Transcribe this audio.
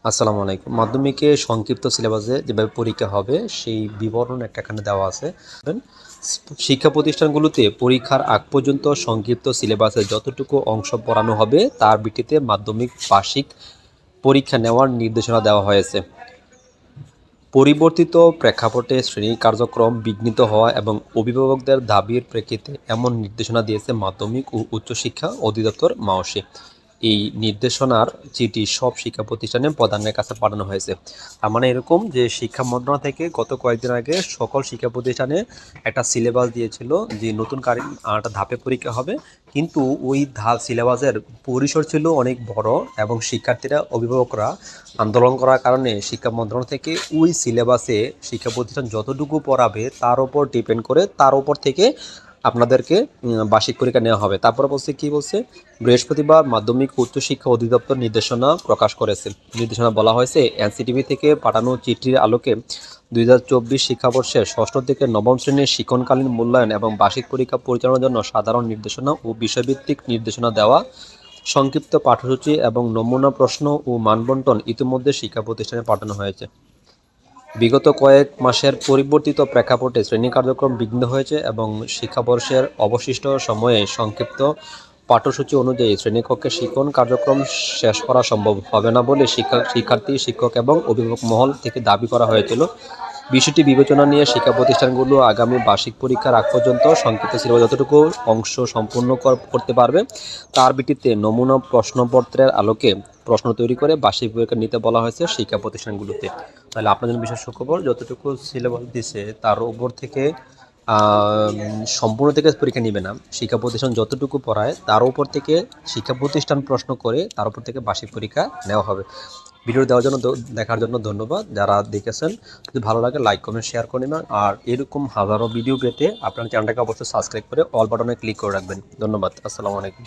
আসসালামু আলাইকুম। মাধ্যমিকে সংক্ষিপ্ত সিলেবাসে যেভাবে পরীক্ষা হবে সেই বিবরণ একটা এখানে দেওয়া আছে। শিক্ষা প্রতিষ্ঠানগুলোতে পরীক্ষার আগ পর্যন্ত সংক্ষিপ্ত সিলেবাসে যতটুকু অংশ পড়ানো হবে তার ভিত্তিতে মাধ্যমিক বার্ষিক পরীক্ষা নেওয়ার নির্দেশনা দেওয়া হয়েছে। পরিবর্তিত প্রেক্ষাপটে শ্রেণী কার্যক্রম বিঘ্নিত হওয়া এবং অভিভাবকদের দাবির প্রেক্ষিতে এমন নির্দেশনা দিয়েছে মাধ্যমিক ও উচ্চশিক্ষা অধিদপ্তর মাওসী। এই নির্দেশনার চিঠি সব শিক্ষা প্রতিষ্ঠানে প্রধানের কাছে পাঠানো হয়েছে। তার মানে এরকম যে শিক্ষা মন্ত্রণালয় থেকে গত কয়েকদিন আগে সকল শিক্ষা প্রতিষ্ঠানে একটা সিলেবাস দিয়েছিল যে নতুন একটা ধাপে পরীক্ষা হবে, কিন্তু ওই সিলেবাসের পরিসর ছিল অনেক বড় এবং শিক্ষার্থীরা অভিভাবকরা আন্দোলন করার কারণে শিক্ষা মন্ত্রণালয় থেকে ওই সিলেবাসে শিক্ষা প্রতিষ্ঠান যতটুকু পড়াবে তার উপর ডিপেন্ড করে তার উপর থেকে আপনাদেরকে বার্ষিক পরীক্ষা নেওয়া হবে। তারপরে বলছে কি বলছে, বৃহস্পতিবার মাধ্যমিক উচ্চশিক্ষা অধিদপ্তর নির্দেশনা প্রকাশ করেছে। নির্দেশনা বলা হয়েছে এনসিটিভি থেকে পাঠানো চিঠির আলোকে 2024 শিক্ষাবর্ষের ষষ্ঠ থেকে নবম শ্রেণীর শিক্ষণকালীন মূল্যায়ন এবং বার্ষিক পরীক্ষা পরিচালনার জন্য সাধারণ নির্দেশনা ও বিষয়ভিত্তিক নির্দেশনা দেওয়া, সংক্ষিপ্ত পাঠ্যসূচি এবং নমুনা প্রশ্ন ও মানবন্টন ইতিমধ্যে শিক্ষা প্রতিষ্ঠানে পাঠানো হয়েছে। বিগত কয়েক মাসের পরিবর্তিত প্রেক্ষাপটে শ্রেণী কার্যক্রম বিঘ্ন হয়েছে এবং শিক্ষাবর্ষের অবশিষ্ট সময়ে সংক্ষিপ্ত পাঠ্যসূচি অনুযায়ী শ্রেণীকক্ষে শিক্ষণ কার্যক্রম শেষ করা সম্ভব হবে না বলে শিক্ষার্থী, শিক্ষক এবং অভিভাবক মহল থেকে দাবি করা হয়েছিল। বিষয়টি বিবেচনা নিয়ে শিক্ষা প্রতিষ্ঠানগুলো আগামী বার্ষিক পরীক্ষার আগ পর্যন্ত সংক্ষিপ্ত সিলেবাস যতটুকু অংশ সম্পূর্ণ করতে পারবে তার ভিত্তিতে নমুনা প্রশ্নপত্রের আলোকে প্রশ্ন তৈরি করে বার্ষিক পরীক্ষা নিতে বলা হয়েছে শিক্ষা প্রতিষ্ঠানগুলোতে। তাহলে আপনার জন্য বিশেষ সুখবর, যতটুকু সিলেবাস দিছে তার উপর থেকে সম্পূর্ণ থেকে পরীক্ষা নেবে না। শিক্ষা প্রতিষ্ঠান যতটুকু পড়ায় তার উপর থেকে শিক্ষা প্রতিষ্ঠান প্রশ্ন করে তার উপর থেকে বার্ষিক পরীক্ষা নেওয়া হবে। ভিডিও দেখার জন্য ধন্যবাদ। যারা দেখেছেন, যদি ভালো লাগে লাইক কমেন্ট শেয়ার করে নেবেন, আর এরকম হাজারো ভিডিও পেতে আপনার চ্যানেলটাকে অবশ্যই সাবস্ক্রাইব করে অল বাটনে ক্লিক করে রাখবেন। ধন্যবাদ। আসসালামু আলাইকুম।